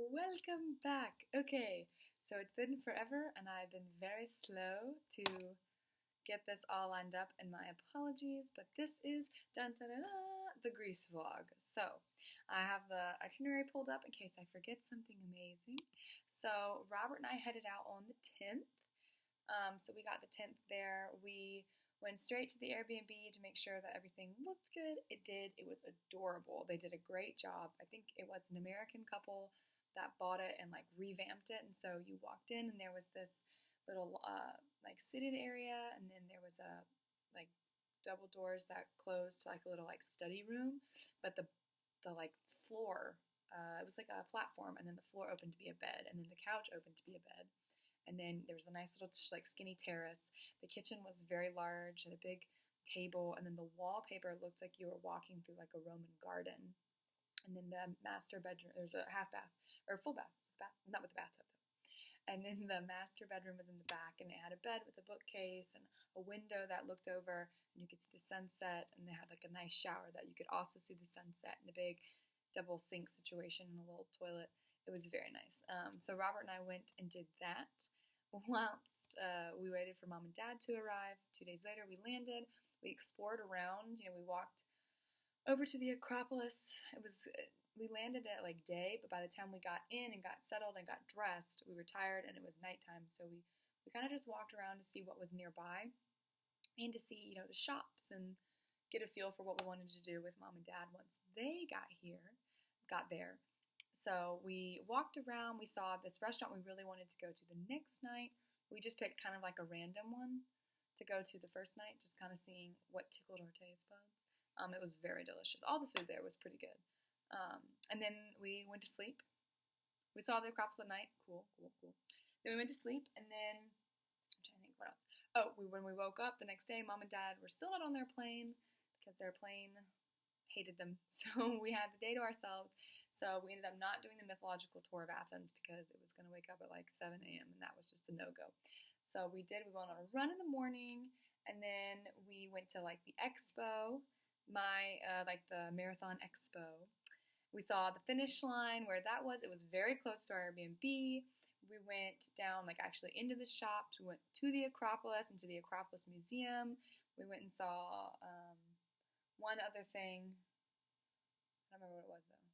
Welcome back. Okay, so it's been forever and I've been very slow to get this all lined up, and my apologies, but this is dun, dun, dun, dun, the Greece vlog. So I have the itinerary pulled up in case I forget something amazing. So Robert and I headed out on the 10th. So we got the 10th there. We went straight to the Airbnb to make sure that everything looked good. It did. It was adorable. They did a great job. I think it was an American couple that bought it and like revamped it. And so you walked in and there was this little like seated area, and then there was a like double doors that closed to like a little like study room, but the like floor, it was like a platform, and then the floor opened to be a bed, and then the couch opened to be a bed. And then there was a nice little like skinny terrace. The kitchen was very large, had a big table, and then the wallpaper looked like you were walking through like a Roman garden. And then the master bedroom, there's a half bath or full bath, not with the bathtub though. And then the master bedroom was in the back, and it had a bed with a bookcase and a window that looked over, and you could see the sunset. And they had like a nice shower that you could also see the sunset, and a big double sink situation and a little toilet. It was very nice. So Robert and I went and did that. Whilst we waited for Mom and Dad to arrive, 2 days later we landed. We explored around. We walked over to the Acropolis. We landed at like day, but by the time we got in and got settled and got dressed, we were tired and it was nighttime. So we kind of just walked around to see what was nearby and to see, the shops and get a feel for what we wanted to do with Mom and Dad once they got there. So we walked around. We saw this restaurant we really wanted to go to the next night. We just picked kind of like a random one to go to the first night, just kind of seeing what tickled our taste buds. It was very delicious. All the food there was pretty good. And then we went to sleep. We saw the Acropolis at night. Cool. Then we went to sleep, and then I'm trying to think what else. Oh, when we woke up the next day, Mom and Dad were still not on their plane because their plane hated them. So we had the day to ourselves. So we ended up not doing the mythological tour of Athens because it was going to wake up at like 7 a.m. and that was just a no-go. So we went on a run in the morning, and then we went to like the expo, like the Marathon Expo. We saw the finish line where that was. It was very close to our Airbnb. We went down like actually into the shops. We went to the Acropolis and to the Acropolis Museum. We went and saw one other thing. I don't remember what it was though.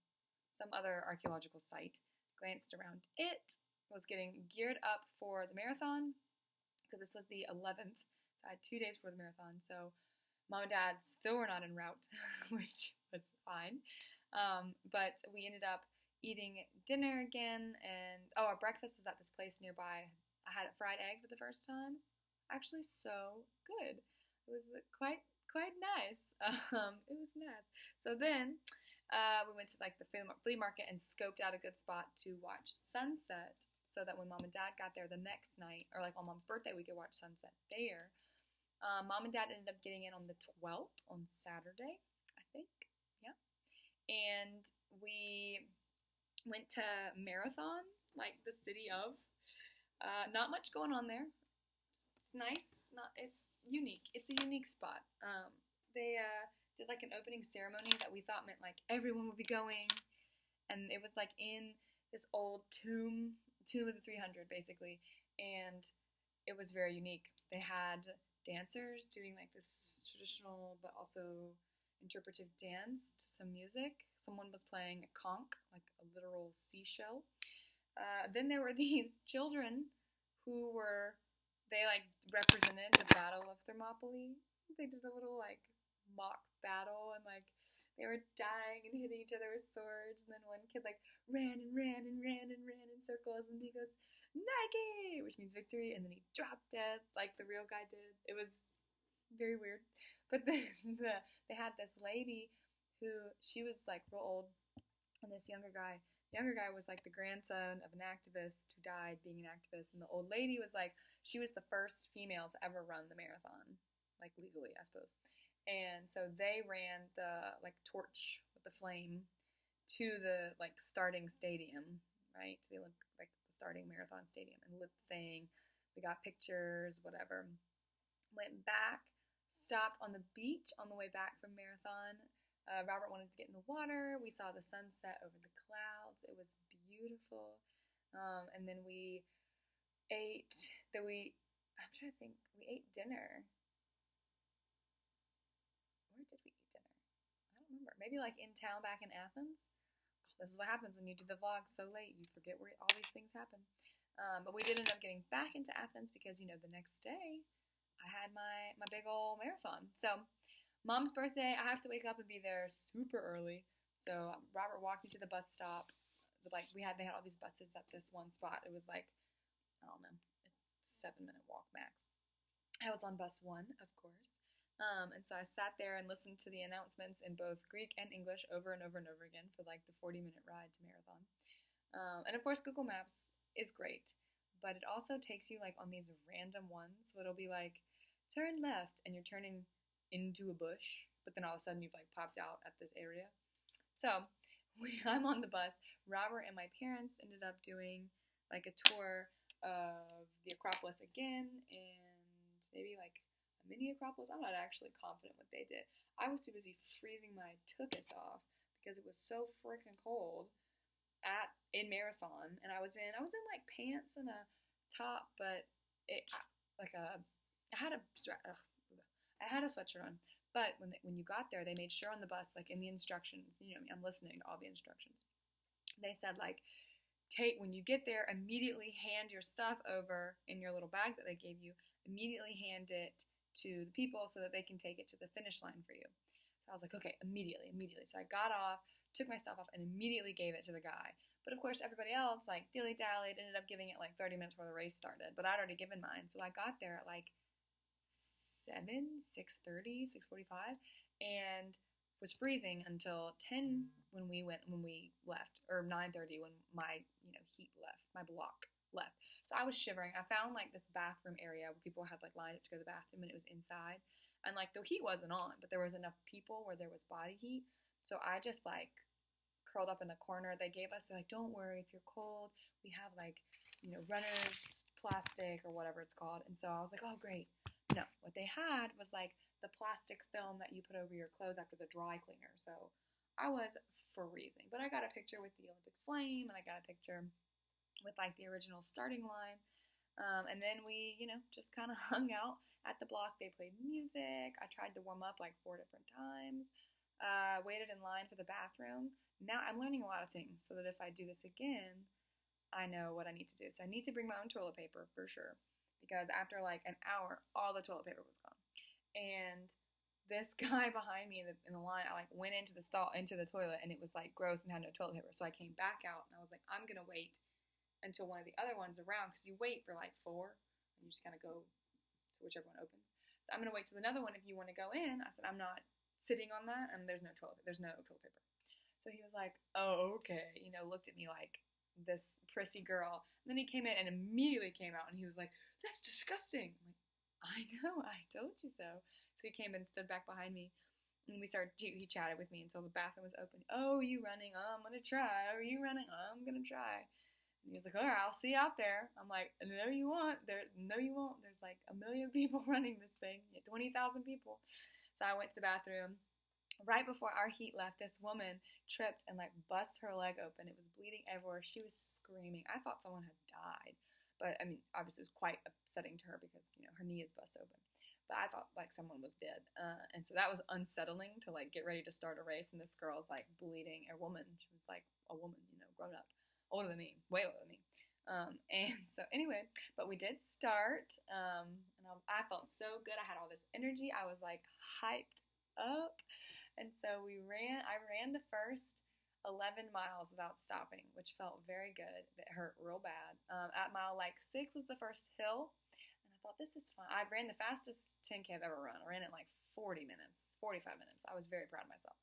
Some other archaeological site. Glanced around it. Was getting geared up for the marathon because this was the 11th. So I had 2 days for the marathon. So Mom and Dad still were not en route, which was fine. But we ended up eating dinner again, and our breakfast was at this place nearby. I had a fried egg for the first time. Actually, so good. It was quite nice. It was nice. So then we went to like the flea market and scoped out a good spot to watch sunset, so that when Mom and Dad got there the next night, or like on Mom's birthday, we could watch sunset there. Mom and Dad ended up getting in on the 12th, on Saturday, I think. Yeah. And we went to Marathon, like the city of. Not much going on there. It's nice. It's unique. It's a unique spot. They did like an opening ceremony that we thought meant like everyone would be going, and it was like in this old tomb of the 300 basically, and it was very unique. They had dancers doing like this traditional but also interpretive dance to some music. Someone was playing a conch, like a literal seashell. Then there were these children who they like represented the Battle of Thermopylae. They did a little like mock battle, and like they were dying and hitting each other with swords. And then one kid like ran in circles, and he goes, Nike, which means victory, and then he dropped dead like the real guy did. It was very weird. But then they had this lady who, she was like real old, and this younger guy was like the grandson of an activist who died being an activist, and the old lady was like, she was the first female to ever run the marathon, like legally, I suppose. And so they ran the like torch with the flame to the like starting stadium, right? To the like the starting marathon stadium, and lit the thing. We got pictures, whatever. Went back, stopped on the beach on the way back from marathon. Robert wanted to get in the water. We saw the sunset over the clouds. It was beautiful. beautiful. And then we ate, I'm trying to think, we ate dinner. Where did we eat dinner? I don't remember. Maybe like in town back in Athens. This is what happens when you do the vlog so late. You forget where all these things happen. But we did end up getting back into Athens because, the next day I had my big old marathon. So Mom's birthday, I have to wake up and be there super early. So Robert walked me to the bus stop. They had all these buses at this one spot. It was like, I don't know, a 7-minute walk max. I was on bus 1, of course. And so I sat there and listened to the announcements in both Greek and English over and over and over again for like the 40-minute ride to Marathon. And of course, Google Maps is great, but it also takes you like on these random ones. So it'll be like, turn left, and you're turning into a bush, but then all of a sudden you've like popped out at this area. So I'm on the bus. Robert and my parents ended up doing like a tour of the Acropolis again, and maybe like a mini Acropolis. I'm not actually confident what they did. I was too busy freezing my tuchus off because it was so freaking cold in Marathon, and I was in like pants and a top, but I had a sweatshirt on. But when you got there, they made sure on the bus, like in the instructions, I'm listening to all the instructions. They said like, when you get there, immediately hand your stuff over in your little bag that they gave you. Immediately hand it to the people so that they can take it to the finish line for you. So I was like, okay, immediately. So I got off, took my stuff off, and immediately gave it to the guy. But of course, everybody else like dilly-dallied, ended up giving it like 30 minutes before the race started. But I'd already given mine, so I got there at like 6:30, 6:45, and was freezing until 10 when we left, or 9:30 when my heat left, my block left. So I was shivering. I found like this bathroom area where people had like lined up to go to the bathroom, and it was inside, and like the heat wasn't on, but there was enough people where there was body heat. So I just like curled up in the corner. They're like, don't worry if you're cold. We have like runner's plastic or whatever it's called. And so I was like, oh great. No, what they had was like the plastic film that you put over your clothes after the dry cleaner. So I was freezing, but I got a picture with the Olympic flame, and I got a picture with like the original starting line. And then we, just kind of hung out at the block. They played music. I tried to warm up like 4 different times. Waited in line for the bathroom. Now I'm learning a lot of things so that if I do this again, I know what I need to do. So I need to bring my own toilet paper for sure, because after like an hour, all the toilet paper was gone. And this guy behind me in the line, I like went into the toilet, and it was like gross and had no toilet paper. So I came back out, and I was like, I'm gonna wait until one of the other ones around, because you wait for like 4, and you just kind of go to whichever one opens. So I'm gonna wait till another one if you want to go in. I said, I'm not sitting on that, and there's no toilet paper. So he was like, oh, okay, looked at me like this prissy girl. And then he came in and immediately came out, and he was like, that's disgusting. I'm like, I know, I told you so. So he came and stood back behind me, and he chatted with me until the bathroom was open. Oh, are you running? Oh, I'm gonna try. Are you running? Oh, I'm gonna try. And he was like, all right, I'll see you out there. I'm like, no, you won't. No, you won't. There's like 1 million people running this thing. 20,000 people. So I went to the bathroom. Right before our heat left, this woman tripped and like bust her leg open. It was bleeding everywhere. She was screaming. I thought someone had died, but I mean, obviously it was quite upsetting to her because her knee is bust open. But I thought like someone was dead, and so that was unsettling to like get ready to start a race, and this girl's like bleeding. A woman. She was like a woman, grown up, older than me, way older than me. And so anyway, but we did start, and I felt so good. I had all this energy. I was like hyped up. And so I ran the first 11 miles without stopping, which felt very good. It hurt real bad. At mile like 6 was the first hill, and I thought, this is fun. I ran the fastest 10K I've ever run. I ran it in like 45 minutes. I was very proud of myself.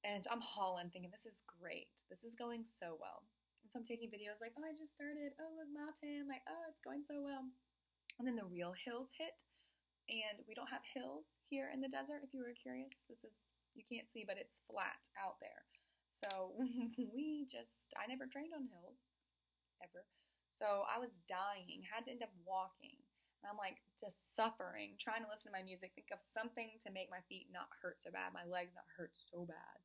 And so I'm hauling, thinking, this is great. This is going so well. And so I'm taking videos like, oh, I just started. Oh, look, mile 10. Like, oh, it's going so well. And then the real hills hit. And we don't have hills here in the desert, if you were curious. You can't see, but it's flat out there. So I never trained on hills, ever. So I was dying, had to end up walking. And I'm like just suffering, trying to listen to my music, think of something to make my feet not hurt so bad, my legs not hurt so bad.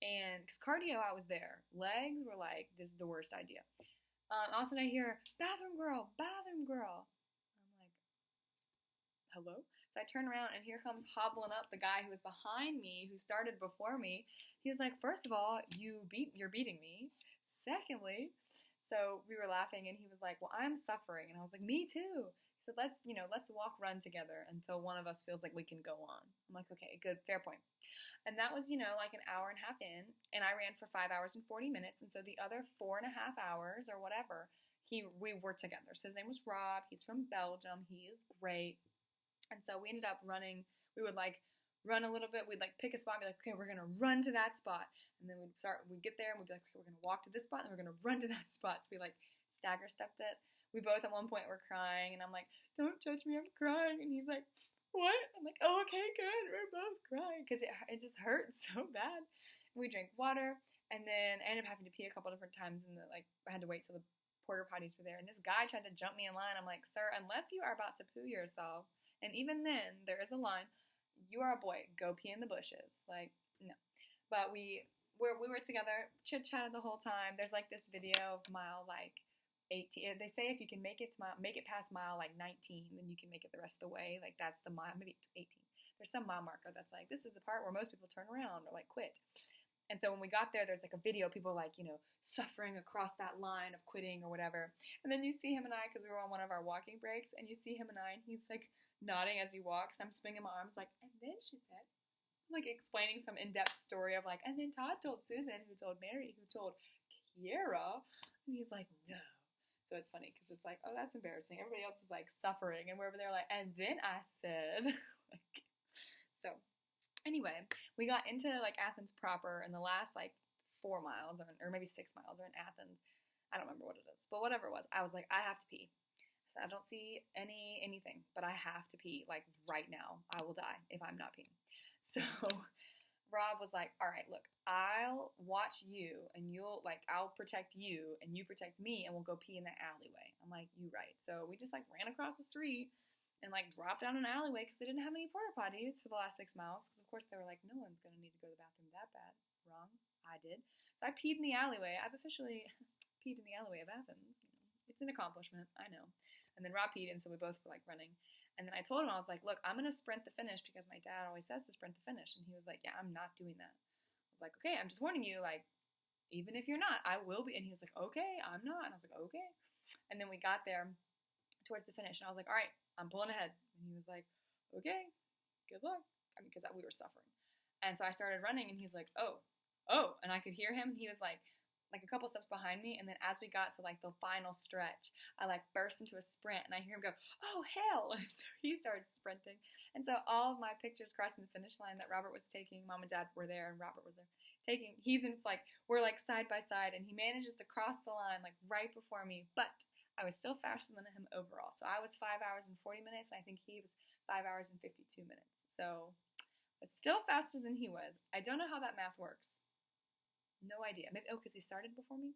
And because cardio, I was there. Legs were like, this is the worst idea. All of a sudden I hear, bathroom girl, bathroom girl. I'm like, hello? So I turn around and here comes hobbling up the guy who was behind me, who started before me. He was like, first of all, you're beating me. Secondly, so we were laughing and he was like, well, I'm suffering. And I was like, me too. He said, let's walk, run together until one of us feels like we can go on. I'm like, okay, good, fair point. And that was, like an hour and a half in, and I ran for 5 hours and 40 minutes. And so the other 4.5 hours or whatever, we were together. So his name was Rob. He's from Belgium. He is great. And so we ended up running. We would run a little bit. We'd pick a spot and be like, okay, we're going to run to that spot. And then we'd get there and we'd be like, okay, we're going to walk to this spot and we're going to run to that spot. So we stagger stepped it. We both at one point were crying and I'm like, don't judge me, I'm crying. And he's like, what? I'm like, oh, okay, good. We're both crying because it just hurts so bad. And we drank water, and then I ended up having to pee a couple different times, and I had to wait till the porta potties were there. And this guy tried to jump me in line. I'm like, sir, unless you are about to poo yourself, and even then there is a line. You are a boy. Go pee in the bushes. No. But we were together, chit chatted the whole time. There's this video of mile 18. They say if you can make it past mile 19, then you can make it the rest of the way. That's the mile, maybe 18. There's some mile marker that's this is the part where most people turn around or quit. And so when we got there, there's a video of people suffering across that line of quitting or whatever. And then you see him and I, because we were on one of our walking breaks, and you see him and I, and he's nodding as he walks. I'm swinging my arms and then she said, explaining some in-depth story of and then Todd told Susan, who told Mary, who told Kiera, and he's like, no. So it's funny because it's oh, that's embarrassing. Everybody else is suffering, and wherever they're and then I said, so anyway, we got into Athens proper, and the last 4 miles or maybe 6 miles are in Athens. I don't remember what it is, but whatever it was, I was I have to pee. So I don't see anything, but I have to pee right now. I will die if I'm not peeing. So Rob was like, all right, look, I'll watch you and I'll protect you and you protect me and we'll go pee in the alleyway. I'm like, you right. So we just ran across the street and dropped down an alleyway because they didn't have any porta potties for the last 6 miles. Because of course they were no one's going to need to go to the bathroom that bad. Wrong. I did. So I peed in the alleyway. I've officially peed in the alleyway of Athens. It's an accomplishment. I know. And then Rob peed, and so we both were running. And then I told him, I was like, look, I'm going to sprint the finish because my dad always says to sprint the finish. And he was like, yeah, I'm not doing that. I was like, okay, I'm just warning you, even if you're not, I will be. And he was like, okay, I'm not. And I was like, okay. And then we got there towards the finish, and I was like, all right, I'm pulling ahead. And he was like, okay, good luck. Because we were suffering. And so I started running, and he's like, oh. And I could hear him. He was a couple steps behind me, and then as we got to the final stretch, I burst into a sprint, and I hear him go, oh hell, and so he started sprinting, and so all of my pictures crossing the finish line that Robert was taking, Mom and Dad were there, and Robert was there taking, he's in, we're side by side, and he manages to cross the line right before me, but I was still faster than him overall, so I was 5 hours and 40 minutes, and I think he was 5 hours and 52 minutes, so I was still faster than he was. I don't know how that math works. No idea. Maybe because he started before me.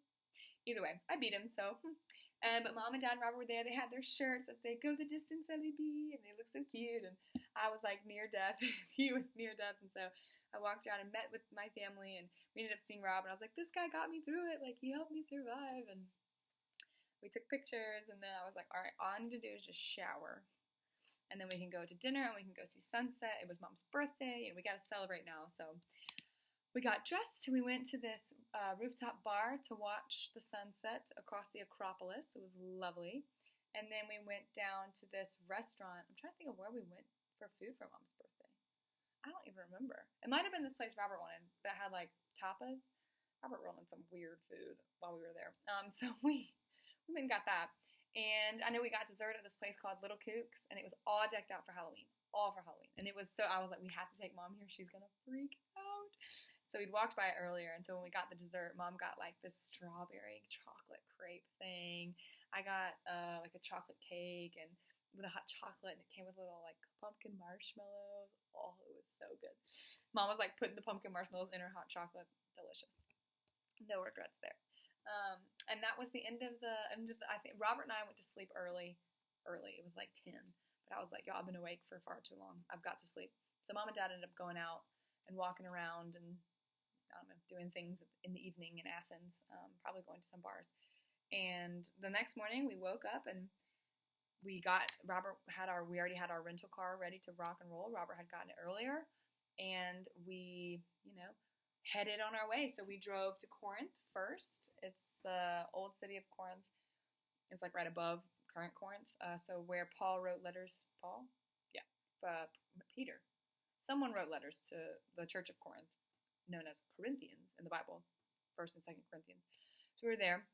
Either way, I beat him. So, but Mom and Dad and Robert were there. They had their shirts that say "Go the distance, Ellie B," and they looked so cute. And I was near death. He was near death, and so I walked around and met with my family. And we ended up seeing Rob. And I was like, "This guy got me through it. He helped me survive." And we took pictures. And then I was like, "All right, all I need to do is just shower, and then we can go to dinner and we can go see sunset." It was Mom's birthday, and we got to celebrate now. So we got dressed, we went to this rooftop bar to watch the sunset across the Acropolis. It was lovely. And then we went down to this restaurant. I'm trying to think of where we went for food for Mom's birthday. I don't even remember. It might have been this place Robert wanted that had tapas. Robert wanted some weird food while we were there. So we went and got that. And I know we got dessert at this place called Little Kooks, and it was all decked out for Halloween. All for Halloween. And it was so, I was like, we have to take Mom here. She's going to freak out. So we'd walked by it earlier, and so when we got the dessert, Mom got this strawberry chocolate crepe thing. I got a chocolate cake and with a hot chocolate, and it came with little pumpkin marshmallows. Oh, it was so good. Mom was putting the pumpkin marshmallows in her hot chocolate. Delicious. No regrets there. And that was the end of the. I think Robert and I went to sleep early. It was 10, but I was like, y'all, I've been awake for far too long. I've got to sleep. So Mom and Dad ended up going out and walking around and I don't know, doing things in the evening in Athens, probably going to some bars. And the next morning we woke up and we already had our rental car ready to rock and roll. Robert had gotten it earlier, and we, headed on our way. So we drove to Corinth first. It's the old city of Corinth. It's like right above current Corinth. So where Paul wrote letters, Peter. Someone wrote letters to the Church of Corinth, known as Corinthians in the Bible, 1st and 2nd Corinthians. So we were there.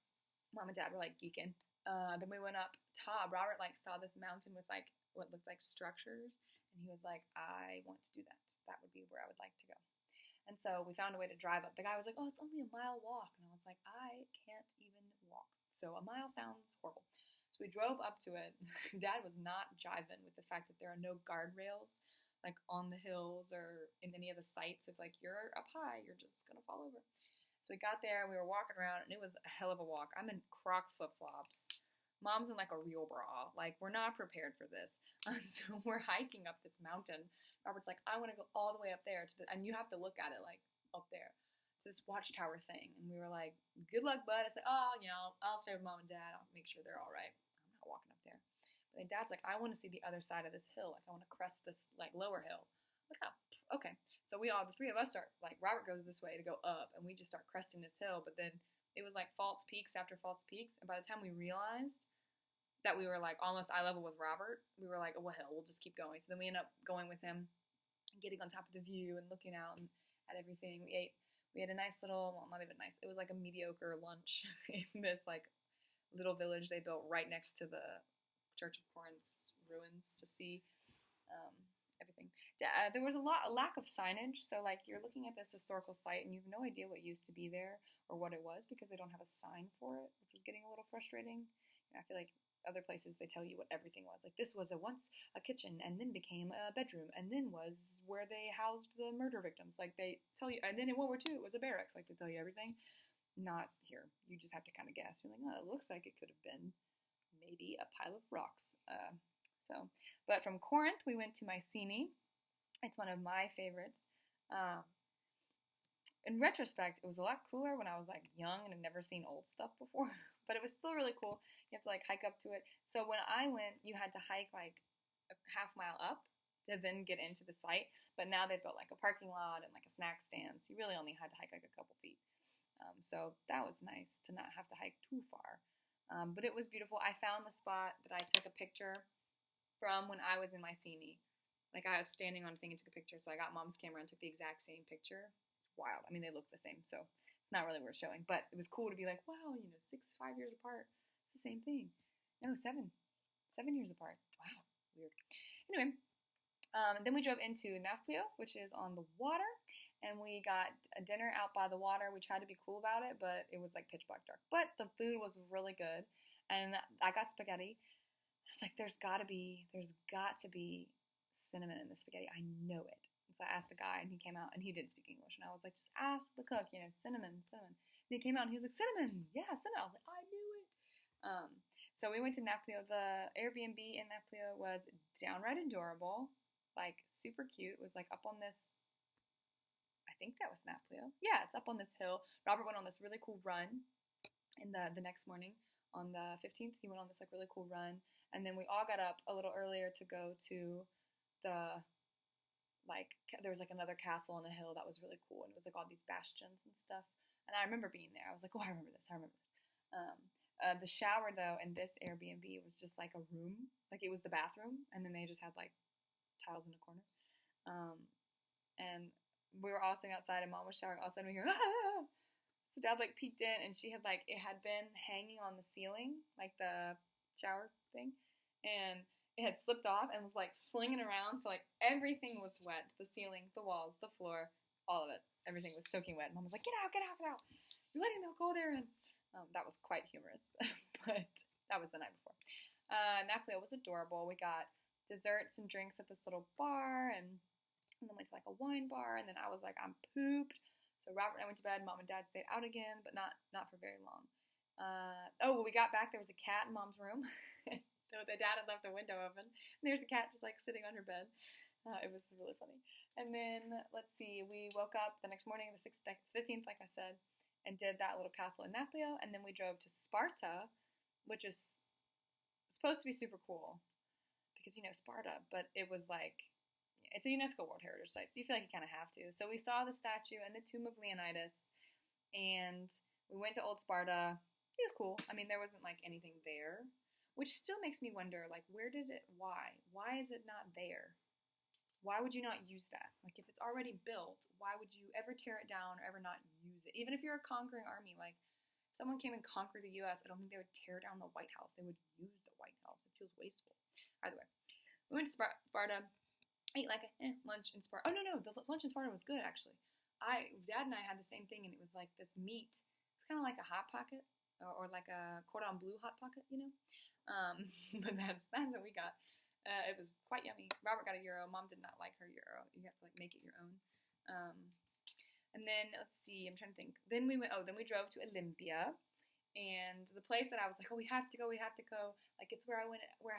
Mom and Dad were like geeking. Then we went up top. Robert saw this mountain with what looked like structures, and he was like, I want to do that. That would be where I would like to go. And so we found a way to drive up. The guy was like, oh, it's only a mile walk. And I was like, I can't even walk. So a mile sounds horrible. So we drove up to it. Dad was not jiving with the fact that there are no guardrails on the hills or in any of the sites. If you're up high, you're just going to fall over. So we got there, we were walking around, and it was a hell of a walk. I'm in Crocs flip-flops. Mom's in a real bra. We're not prepared for this. So we're hiking up this mountain. Robert's like, I want to go all the way up there. And you have to look at it up there to this watchtower thing. And we were like, good luck, bud. I said, I'll stay with Mom and Dad. I'll make sure they're all right. I'm not walking up there. But then Dad's like, I want to see the other side of this hill. I want to crest this lower hill. Like, oh, okay. So the three of us start, Robert goes this way to go up, and we just start cresting this hill. But then it was false peaks after false peaks. And by the time we realized that we were almost eye level with Robert, we were like, oh, well, hell, we'll just keep going. So then we ended up going with him, getting on top of the view and looking out at everything. We had a nice little, well, not even nice, it was a mediocre lunch in this little village they built right next to the Church of Corinth's ruins to see everything. There was a lack of signage, so you're looking at this historical site and you have no idea what used to be there or what it was because they don't have a sign for it, which was getting a little frustrating. I feel like other places they tell you what everything was. This was once a kitchen and then became a bedroom and then was where they housed the murder victims. They tell you, and then in World War II it was a barracks. They tell you everything. Not here. You just have to kind of guess. You're like, oh, it looks like it could have been maybe a pile of rocks. But from Corinth, we went to Mycenae. It's one of my favorites. In retrospect, it was a lot cooler when I was young and had never seen old stuff before, but it was still really cool. You have to hike up to it. So when I went, you had to hike a half mile up to then get into the site. But now they've built a parking lot and a snack stand. So you really only had to hike a couple feet. So that was nice to not have to hike too far. But it was beautiful. I found the spot that I took a picture from when I was in Mycenae. I was standing on a thing and took a picture, so I got Mom's camera and took the exact same picture. It's wild. I mean, they look the same, so it's not really worth showing. But it was cool to be wow, 5 years apart. It's the same thing. No, 7 years apart. Wow, weird. Anyway, then we drove into Nafplio, which is on the water, and we got a dinner out by the water. We tried to be cool about it, but it was pitch black dark. But the food was really good, and I got spaghetti. I was like, there's got to be cinnamon in the spaghetti. I know it. And so I asked the guy, and he came out, and he didn't speak English. And I was like, just ask the cook, cinnamon. And he came out, and he was like, cinnamon. Yeah, cinnamon. I was like, I knew it. So we went to Nafplio. The Airbnb in Nafplio was downright adorable, super cute. It was up on this, I think that was Nafplio. Yeah, it's up on this hill. Robert went on this really cool run in the next morning. On the 15th, he went on this really cool run. And then we all got up a little earlier to go to the, there was another castle on a hill that was really cool. And it was all these bastions and stuff. And I remember being there. I was like, oh, I remember this. The shower, though, in this Airbnb was just a room. It was the bathroom. And then they just had tiles in the corner. And we were all sitting outside and Mom was showering. All of a sudden we hear, ah! So Dad peeked in and she had it had been hanging on the ceiling, the shower thing. And it had slipped off and was slinging around. So everything was wet. The ceiling, the walls, the floor, all of it. Everything was soaking wet. Mom was like, get out, get out, get out. You're letting them go there. And that was quite humorous. But that was the night before. Nafplio was adorable. We got desserts and drinks at this little bar. And then went to a wine bar. And then I was like, I'm pooped. So Robert and I went to bed. Mom and Dad stayed out again, but not for very long. When we got back, there was a cat in Mom's room. So the dad had left the window open, and there's a cat just sitting on her bed. It was really funny. And then, let's see, we woke up the next morning, the 15th, like I said, and did that little castle in Naples. And then we drove to Sparta, which is supposed to be super cool because, Sparta, but it was like, it's a UNESCO World Heritage Site, so you feel like you kind of have to. So we saw the statue and the tomb of Leonidas, and we went to Old Sparta. It was cool. I mean, there wasn't like anything there, which still makes me wonder, like, why is it not there? Why would you not use that? Like, if it's already built, why would you ever tear it down or ever not use it? Even if you're a conquering army, like, if someone came and conquered the U.S., I don't think they would tear down the White House. They would use the White House. It feels wasteful. Either way, we went to Sparta, ate like a lunch in Sparta. Oh, no, the lunch in Sparta was good, actually. Dad and I had the same thing, and it was like this meat. It's kind of like a Hot Pocket or like a cordon bleu Hot Pocket, But that's what we got. It was quite yummy. Robert got a gyro. Mom did not like her gyro. You have to like make it your own. And then let's see. I'm trying to think. Then we drove to Olympia, and the place that I was like, oh, we have to go. Like, it's where I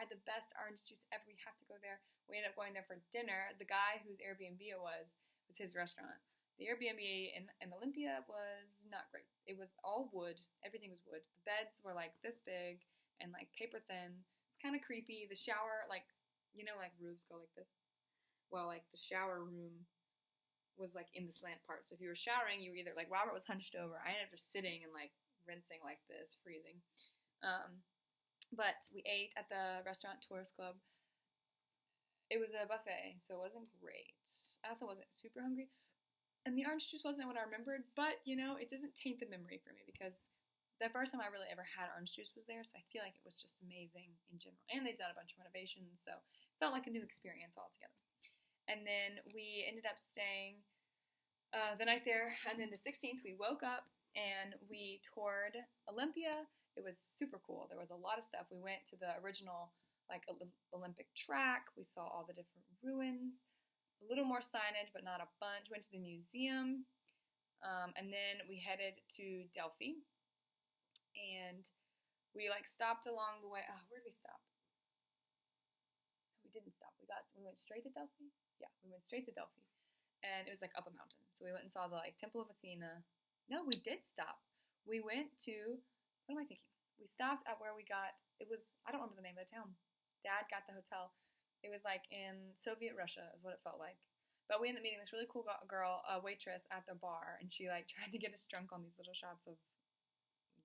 had the best orange juice ever. We have to go there. We ended up going there for dinner. The guy whose Airbnb it was his restaurant. The Airbnb in Olympia was not great. It was all wood. Everything was wood. The beds were like this big and like paper thin. It's kind of creepy. The shower, like, like roofs go like this. Well, like the shower room was like in the slant part. So if you were showering, you were either like Robert was hunched over. I ended up just sitting and like rinsing like this, freezing. But we ate at the restaurant Tourist Club. It was a buffet, so it wasn't great. I also wasn't super hungry. And the orange juice wasn't what I remembered, but, it doesn't taint the memory for me because the first time I really ever had orange juice was there, so I feel like it was just amazing in general. And they've done a bunch of renovations, so it felt like a new experience altogether. And then we ended up staying the night there, and then the 16th we woke up and we toured Olympia. It was super cool. There was a lot of stuff. We went to the original like Olympic track. We saw all the different ruins, a little more signage, but not a bunch. Went to the museum, and then we headed to Delphi. And we like stopped along the way. Oh, where did we stop? We didn't stop. We went straight to Delphi. Yeah, we went straight to Delphi, and it was like up a mountain. So we went and saw the like Temple of Athena. No, we did stop. We went to, what am I thinking? We stopped at where we got. It was, I don't remember the name of the town. Dad got the hotel. It was like in Soviet Russia, is what it felt like. But we ended up meeting this really cool girl, a waitress at the bar, and she like tried to get us drunk on these little shots of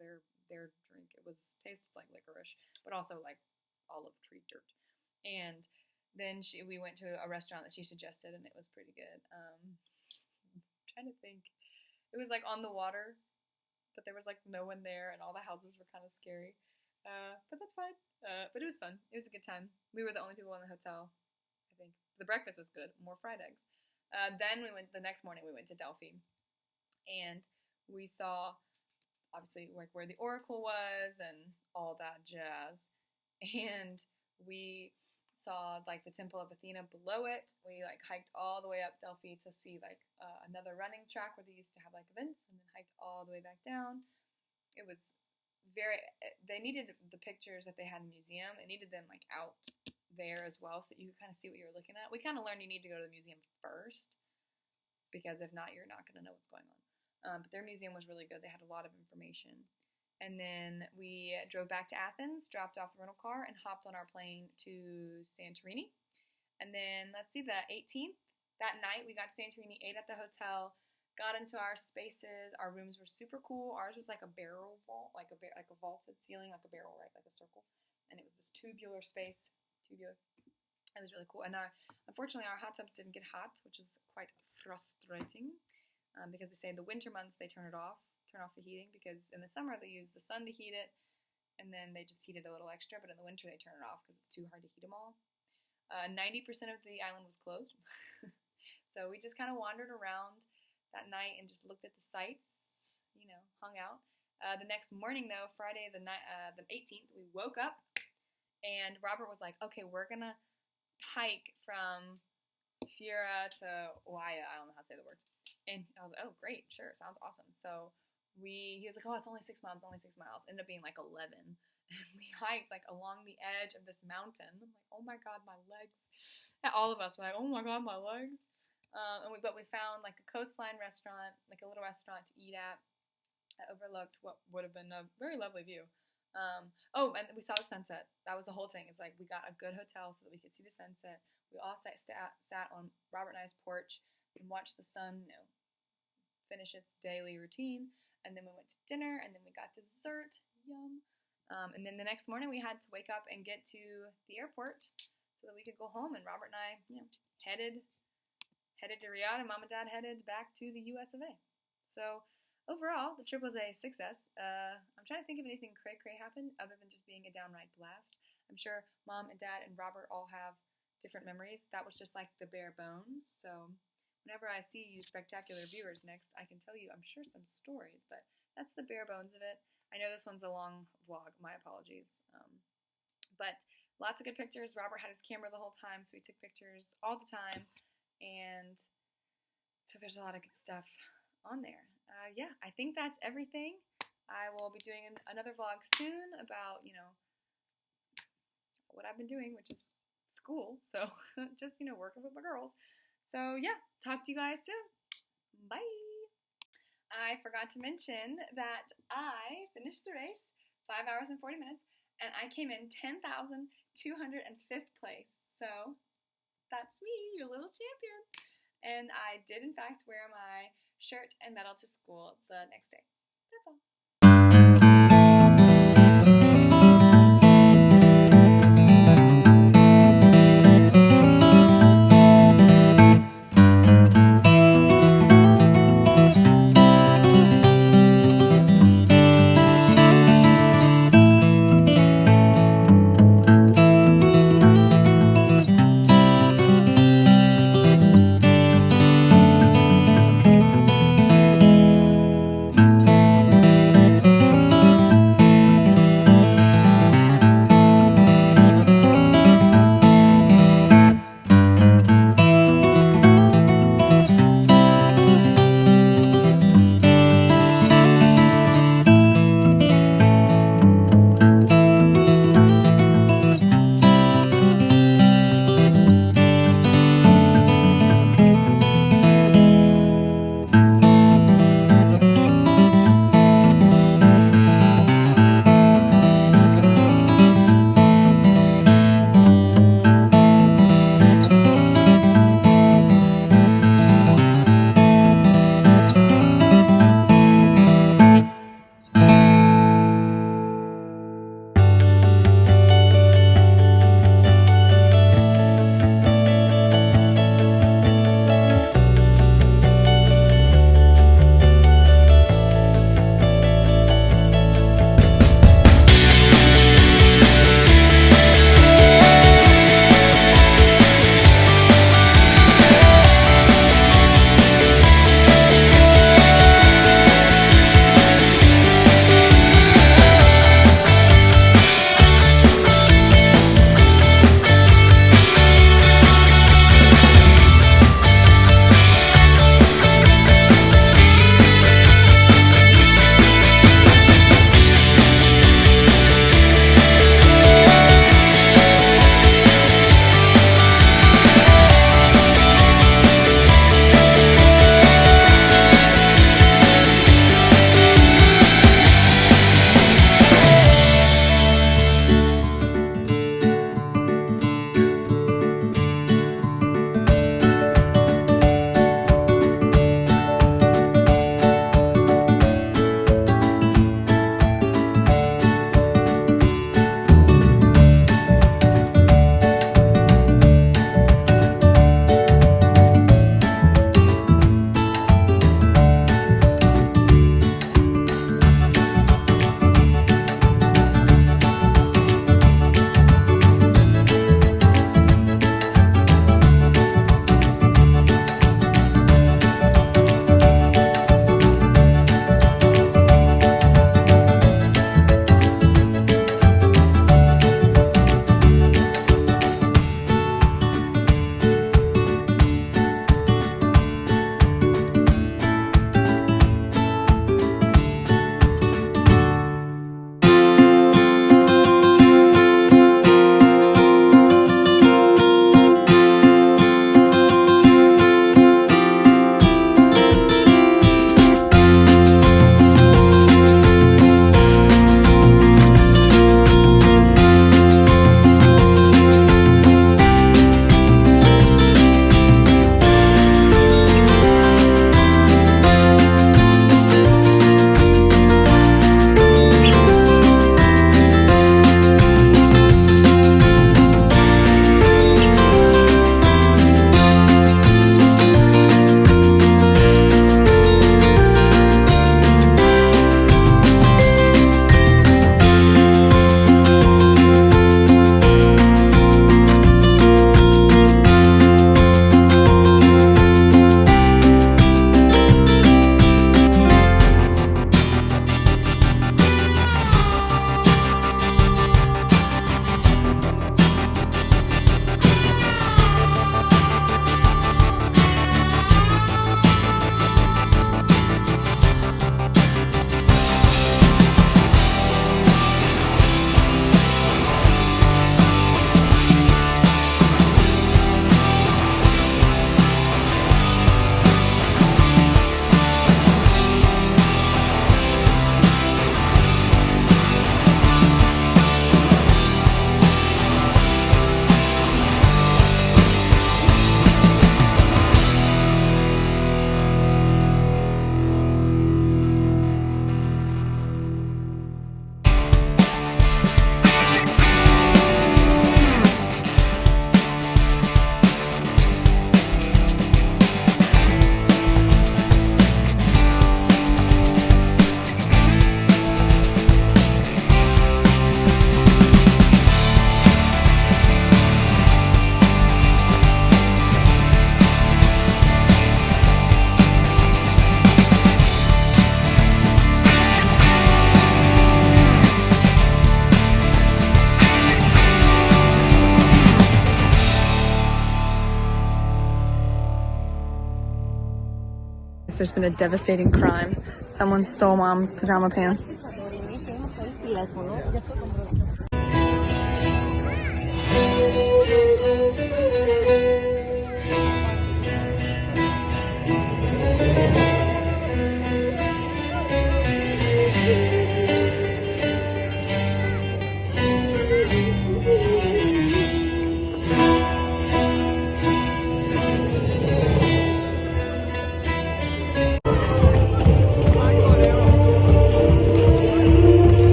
their drink. It tasted like licorice, but also like olive tree dirt. And then we went to a restaurant that she suggested, and it was pretty good. I'm trying to think. It was like on the water, but there was like no one there, and all the houses were kind of scary. But that's fine. But it was fun. It was a good time. We were the only people in the hotel, I think. The breakfast was good. More fried eggs. Then the next morning we went to Delphi, and we saw, obviously, like where the oracle was and all that jazz. And we saw like the Temple of Athena below it. We like hiked all the way up Delphi to see like another running track where they used to have like events, and then hiked all the way back down. It was they needed the pictures that they had in the museum. They needed them like out there as well, so you could kind of see what you were looking at. We kind of learned you need to go to the museum first, because if not, you're not going to know what's going on. But their museum was really good. They had a lot of information. And then we drove back to Athens, dropped off the rental car, and hopped on our plane to Santorini. And then, let's see, the 18th, that night, we got to Santorini, ate at the hotel, got into our spaces. Our rooms were super cool. Ours was like a barrel vault, like a vaulted ceiling, like a barrel, right, like a circle. And it was this tubular space. It was really cool. And unfortunately, our hot tubs didn't get hot, which is quite frustrating, because they say in the winter months they turn off the heating, because in the summer they use the sun to heat it, and then they just heat it a little extra, but in the winter they turn it off because it's too hard to heat them all. 90% of the island was closed. So we just kind of wandered around that night and just looked at the sights, hung out. The next morning, though, Friday the 18th, we woke up, and Robert was like, okay, we're going to hike from Fiera to Waya. I don't know how to say the words. And I was like, oh, great, sure, sounds awesome. So he was like, oh, it's only 6 miles, Ended up being like 11. And we hiked like along the edge of this mountain. I'm like, oh my God, my legs. And all of us were like, oh my God, my legs. But we found like a coastline restaurant, like a little restaurant to eat at. That overlooked what would have been a very lovely view. And we saw the sunset. That was the whole thing. It's like we got a good hotel so that we could see the sunset. We all sat on Robert and I's porch and watched the sun, finish its daily routine. And then we went to dinner, and then we got dessert. Yum. And then the next morning we had to wake up and get to the airport so that we could go home. And Robert and I, headed to Riyadh, and Mom and Dad headed back to the U.S. of A. So overall, the trip was a success. I'm trying to think if anything cray-cray happened other than just being a downright blast. I'm sure Mom and Dad and Robert all have different memories. That was just like the bare bones. So whenever I see you spectacular viewers next, I can tell you, I'm sure, some stories, but that's the bare bones of it. I know this one's a long vlog. My apologies. But lots of good pictures. Robert had his camera the whole time, so we took pictures all the time. And so there's a lot of good stuff on there. I think that's everything. I will be doing another vlog soon about, what I've been doing, which is school. So just, working with my girls. So talk to you guys soon. Bye. I forgot to mention that I finished the race, 5 hours and 40 minutes, and I came in 10,205th place. So that's me, your little champion. And I did, in fact, wear my shirt and medal to school the next day. That's all. There's been a devastating crime. Someone stole mom's pajama pants.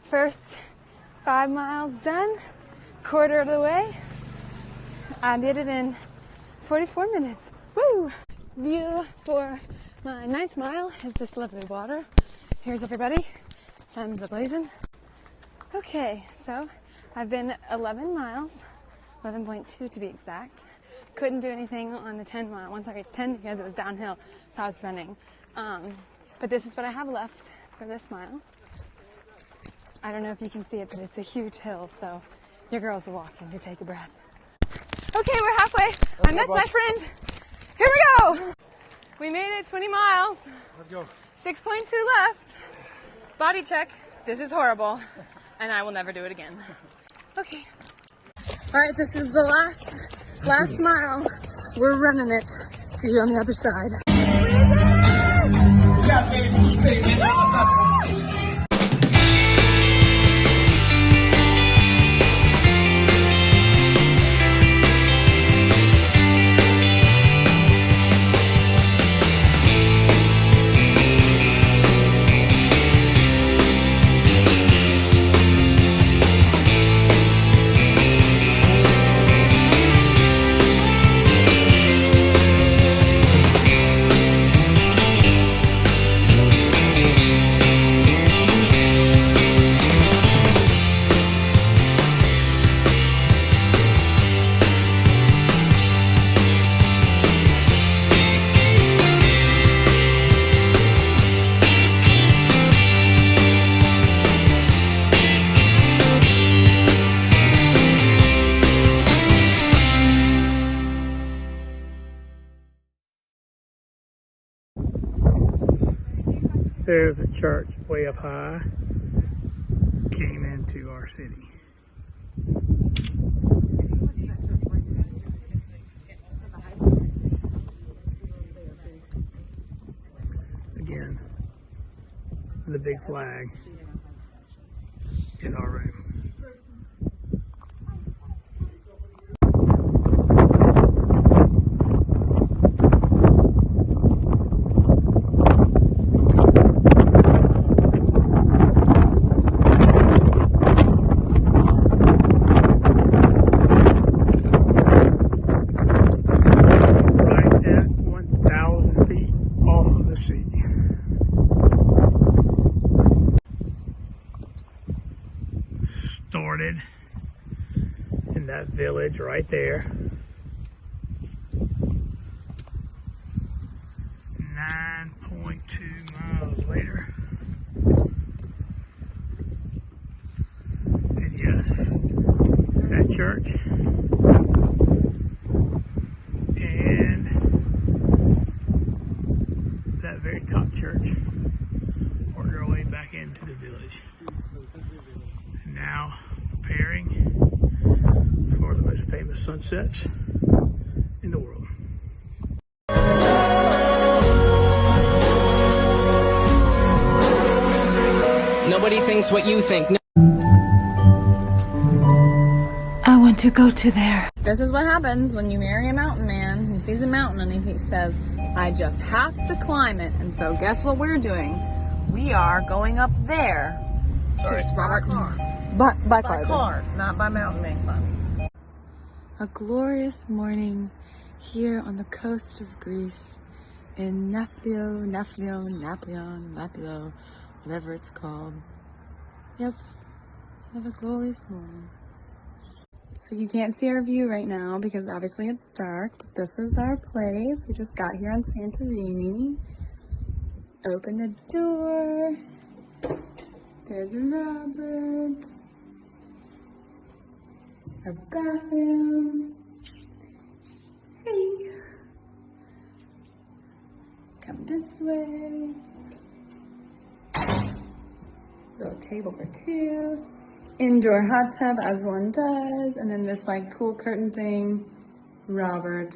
First 5 miles done, quarter of the way. I did it in 44 minutes. Woo! View for my 9th mile is this lovely water. Here's everybody. Sun's a-blazing. Okay, so I've been 11 miles, 11.2 to be exact. Couldn't do anything on the 10 mile once I reached 10 because it was downhill, so I was running. But this is what I have left for this mile. I don't know if you can see it, but it's a huge hill, so your girls are walking to take a breath. Okay, we're halfway. I met my friend. Here we go. We made it 20 miles. Let's go. 6.2 left. Body check. This is horrible, and I will never do it again. Okay. All right, this is the last mile. We're running it. See you on the other side. There's the church way up high. Came into our city. Again, the big flag is our room. Started in that village right there. 9.2 miles later. And yes, that church and that very top church worked our way back into the village. And now preparing for the most famous sunsets in the world. Nobody thinks what you think. I want to go to there. This is what happens when you marry a mountain man. He sees a mountain and he says, I just have to climb it. And so guess what we're doing? We are going up there. Sorry, it's Robert. By car, not by mountain man climbing. A glorious morning here on the coast of Greece in Naples, whatever it's called. Yep, another glorious morning. So you can't see our view right now because obviously it's dark, but this is our place. We just got here on Santorini. Open the door. There's Robert. Our bathroom. Hey. Come this way. Little table for two. Indoor hot tub as one does. And then this like cool curtain thing. Robert.